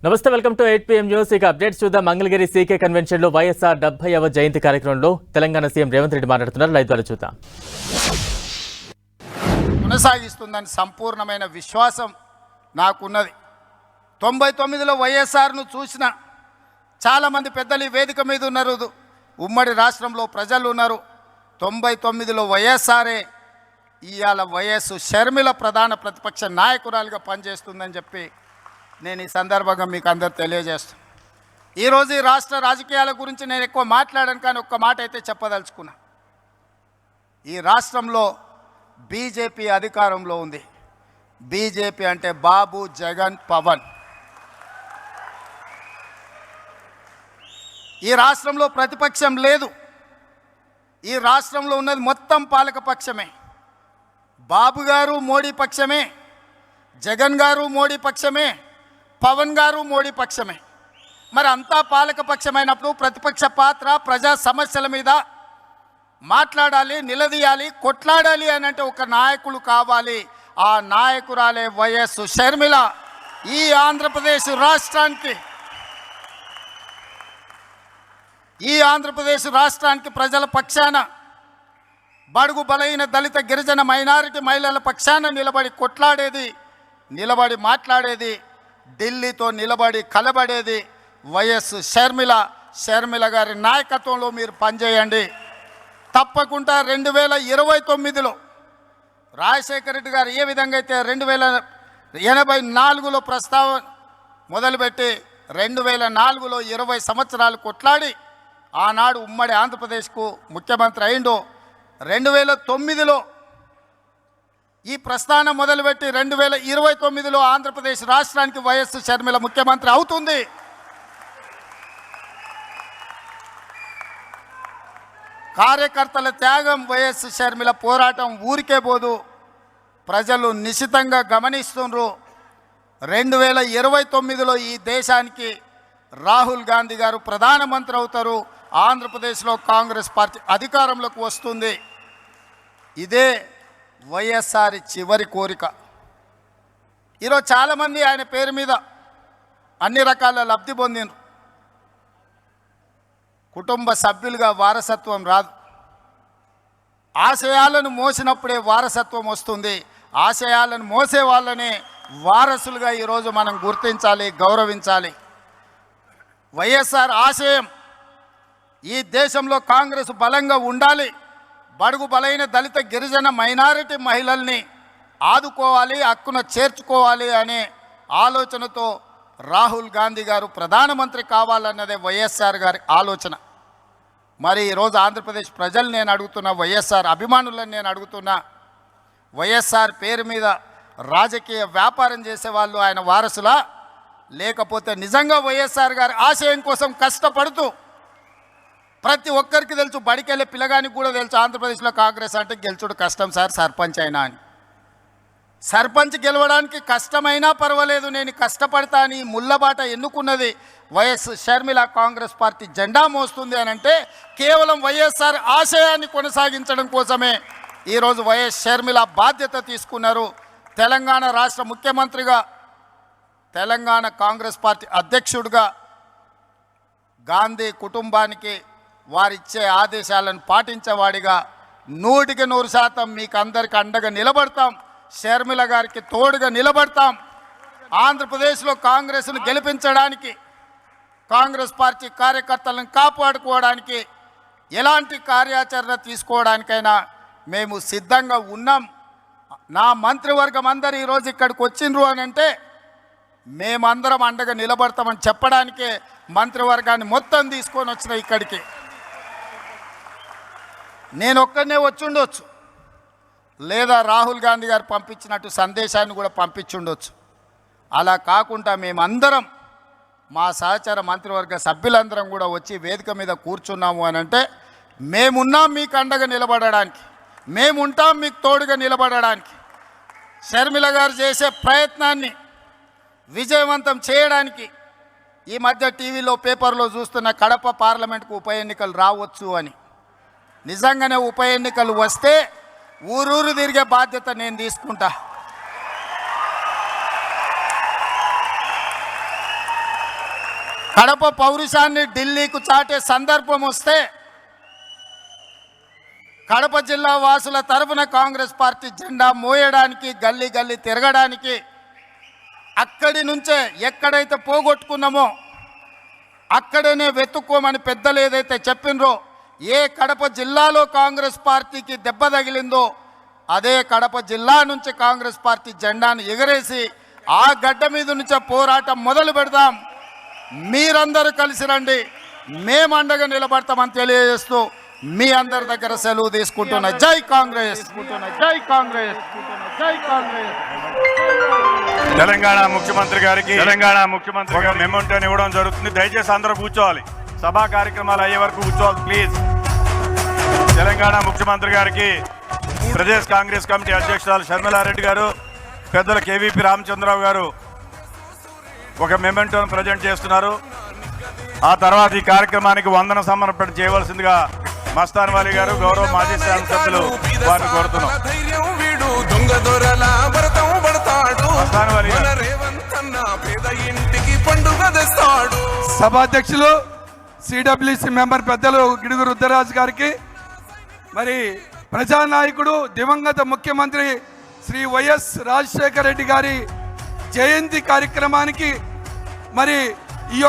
నమస్తే, welcome to 8 PM news. ఇక updates చూద్దాం. మంగళగిరి సీకే కన్వెన్షన్ లో వైఎస్ఆర్ 70వ జయంతి కార్యక్రమంలో తెలంగాణ సీఎం రేవంత్ రెడ్డి మాట్లాడుతున్నారు. లైవ్ ద్వారా చూద్దాం. కొనసాగిస్తుందని సంపూర్ణమైన విశ్వాసం నాకున్నది. 99లో వైఎస్ఆర్ను చూసిన చాలామంది పెద్దలు ఈ వేదిక మీద ఉన్నారు, ఉమ్మడి రాష్ట్రంలో ప్రజలు ఉన్నారు. 99లో వైఎస్ఆరే ఇవాళ వైఎస్ షర్మిల ప్రధాన ప్రతిపక్ష నాయకురాలుగా పనిచేస్తుందని చెప్పి నేను ఈ సందర్భంగా మీకు అందరు తెలియజేస్తాను. ఈరోజు ఈ రాష్ట్ర రాజకీయాల గురించి నేను ఎక్కువ మాట్లాడాను, కానీ ఒక్క మాట అయితే చెప్పదలుచుకున్నా. ఈ రాష్ట్రంలో బీజేపీ అధికారంలో ఉంది. బీజేపీ అంటే బాబు, జగన్, పవన్. ఈ రాష్ట్రంలో ప్రతిపక్షం లేదు. ఈ రాష్ట్రంలో ఉన్నది మొత్తం పాలకపక్షమే. బాబు గారు మోడీ పక్షమే, జగన్ గారు మోడీ పక్షమే, పవన్ గారు మోడీ పక్షమే. మరి అంతా పాలకపక్షమైనప్పుడు ప్రతిపక్ష పాత్ర ప్రజా సమస్యల మీద మాట్లాడాలి, నిలదీయాలి, కొట్లాడాలి అని అంటే ఒక నాయకులు కావాలి. ఆ నాయకురాలే వైఎస్ షర్మిల. ఈ ఆంధ్రప్రదేశ్ రాష్ట్రానికి ప్రజల పక్షాన, బడుగు బలైన దళిత గిరిజన మైనారిటీ మహిళల పక్షాన నిలబడి కొట్లాడేది, నిలబడి మాట్లాడేది, ఢిల్లీతో నిలబడి కలబడేది వైఎస్ షర్మిల. షర్మిల గారి నాయకత్వంలో మీరు పనిచేయండి. తప్పకుండా 2029లో రాజశేఖర రెడ్డి గారు ఏ విధంగా అయితే 1984లో ప్రస్తావన మొదలుపెట్టి 2004లో 20 సంవత్సరాలు కొట్లాడి ఆనాడు ఉమ్మడి ఆంధ్రప్రదేశ్కు ముఖ్యమంత్రి అయిందో, 2009లో ఈ ప్రస్థానం మొదలుపెట్టి 2029లో ఆంధ్రప్రదేశ్ రాష్ట్రానికి వైఎస్ షర్మిల ముఖ్యమంత్రి అవుతుంది. కార్యకర్తల త్యాగం, వైఎస్ షర్మిల పోరాటం ఊరికే పోదు. ప్రజలు నిశితంగా గమనిస్తున్నారు. 2029లో ఈ దేశానికి రాహుల్ గాంధీ గారు ప్రధానమంత్రి అవుతారు. ఆంధ్రప్రదేశ్లో కాంగ్రెస్ పార్టీ అధికారంలోకి వస్తుంది. ఇదే వైఎస్ఆర్ చివరి కోరిక. ఈరోజు చాలామంది ఆయన పేరు మీద అన్ని రకాల లబ్ధి పొందిన కుటుంబ సభ్యులుగా వారసత్వం రాదు. ఆశయాలను మోసినప్పుడే వారసత్వం వస్తుంది. ఆశయాలను మోసే వాళ్ళనే వారసులుగా ఈరోజు మనం గుర్తించాలి, గౌరవించాలి. వైఎస్ఆర్ ఆశయం ఈ దేశంలో కాంగ్రెస్ బలంగా ఉండాలి. బడుగు బలైన దళిత గిరిజన మైనారిటీ మహిళల్ని ఆదుకోవాలి, హక్కున చేర్చుకోవాలి అనే ఆలోచనతో రాహుల్ గాంధీ గారు ప్రధానమంత్రి కావాలన్నదే వైఎస్ఆర్ గారి ఆలోచన. మరి ఈరోజు ఆంధ్రప్రదేశ్ ప్రజలు నేను అడుగుతున్నా, వైఎస్ఆర్ అభిమానులను నేను అడుగుతున్నా, వైఎస్ఆర్ పేరు మీద రాజకీయ వ్యాపారం చేసేవాళ్ళు ఆయన వారసులా, లేకపోతే నిజంగా వైఎస్ఆర్ గారి ఆశయం కోసం కష్టపడుతూ, ప్రతి ఒక్కరికి తెలుసు, బడికెళ్ళే పిల్లగానికి కూడా తెలుసు ఆంధ్రప్రదేశ్లో కాంగ్రెస్ అంటే గెలుచుడు కష్టం సార్, సర్పంచ్ అయినా అని. సర్పంచ్ గెలవడానికి కష్టమైనా పర్వాలేదు, నేను కష్టపడతా అని ముళ్ళబాట ఎన్నుకున్నది వైఎస్ షర్మిల. కాంగ్రెస్ పార్టీ జెండా మోస్తుంది అని అంటే కేవలం వైఎస్ఆర్ ఆశయాన్ని కొనసాగించడం కోసమే ఈరోజు వైఎస్ షర్మిల బాధ్యత తీసుకున్నారు. తెలంగాణ రాష్ట్ర ముఖ్యమంత్రిగా, తెలంగాణ కాంగ్రెస్ పార్టీ అధ్యక్షుడిగా గాంధీ కుటుంబానికి వారిచ్చే ఆదేశాలను పాటించేవాడిగా 100% మీకు అందరికి అండగా నిలబడతాం. షర్మిల గారికి తోడుగా నిలబడతాం. ఆంధ్రప్రదేశ్లో కాంగ్రెస్ను గెలిపించడానికి, కాంగ్రెస్ పార్టీ కార్యకర్తలను కాపాడుకోవడానికి, ఎలాంటి కార్యాచరణ తీసుకోవడానికైనా మేము సిద్ధంగా ఉన్నాం. నా మంత్రివర్గం అందరూ ఈరోజు ఇక్కడికి వచ్చిండ్రు అని అంటే మేమందరం అండగా నిలబడతామని చెప్పడానికే మంత్రివర్గాన్ని మొత్తం తీసుకొని వచ్చిన ఇక్కడికి. నేను ఒక్కడనే వచ్చి ఉండొచ్చు, లేదా రాహుల్ గాంధీ గారు పంపించినట్టు సందేశాన్ని కూడా పంపించుండొచ్చు. అలా కాకుండా మేమందరం, మా సహచర మంత్రివర్గ సభ్యులందరం కూడా వచ్చి వేదిక మీద కూర్చున్నాము అని అంటే మేమున్నాం మీకు అండగా నిలబడడానికి, మేముంటాం మీకు తోడుగా నిలబడడానికి. షర్మిల గారు చేసే ప్రయత్నాన్ని విజయవంతం చేయడానికి ఈ మధ్య టీవీలో, పేపర్లో చూస్తున్న కడప పార్లమెంట్కు ఉప ఎన్నికలు రావచ్చు అని. నిజంగానే ఉప ఎన్నికలు వస్తే ఊరూరు తిరిగే బాధ్యత నేను తీసుకుంటా. కడప పౌరుషాన్ని ఢిల్లీకు చాటే సందర్భం వస్తే కడప జిల్లా వాసుల తరఫున కాంగ్రెస్ పార్టీ జెండా మోయడానికి గల్లీ గల్లీ తిరగడానికి అక్కడి నుంచే ఎక్కడైతే పోగొట్టుకున్నామో అక్కడనే వెతుక్కోమని పెద్దలు ఏదైతే చెప్పినరో, ఏ కడప జిల్లాలో కాంగ్రెస్ పార్టీకి దెబ్బ తగిలిందో అదే కడప జిల్లా నుంచి కాంగ్రెస్ పార్టీ జెండాను ఎగరేసి ఆ గడ్డ మీద నుంచే పోరాటం మొదలు పెడదాం. మీరందరూ కలిసి రండి, మేము అండగా నిలబడతామని తెలియజేస్తూ మీ అందరి దగ్గర సెలవు తీసుకుంటున్నా. జై కాంగ్రెస్, జై కాంగ్రెస్, జై కాంగ్రెస్. తెలంగాణ ముఖ్యమంత్రి గారికి ఒక మెమోంటోని ఇవ్వడం జరుగుతుంది. దయచేసి అందరూ కూర్చోవాలి. సభా కార్యక్రమాలు అయ్యే వరకు కూర్చోవాలి ప్లీజ్. తెలంగాణ ముఖ్యమంత్రి గారికి ప్రదేశ్ కాంగ్రెస్ కమిటీ అధ్యక్షురాలు షర్మిలారెడ్డి గారు, పెద్దల కేవీపీ రామచంద్రరావు గారు ఒక మెమోంటోను ప్రజెంట్ చేస్తున్నారు. ఆ తర్వాత ఈ కార్యక్రమానికి వందన సమర్పణ చేయవలసిందిగా మస్తాన్ వాలి గారు, గౌరవ మాజీ శాసనసభ్యులు వారిని కోరుతున్నాం. మస్తాన్ వాలి గారు. సభాధ్యక్షులు సిడబ్ల్యూసి మెంబర్ పెద్దలు గిడుగు రుద్రరాజు గారికి, మరి ప్రజానాయకుడు దివంగత ముఖ్యమంత్రి శ్రీ వైఎస్ రాజశేఖర రెడ్డి గారి జయంతి కార్యక్రమానికి మరి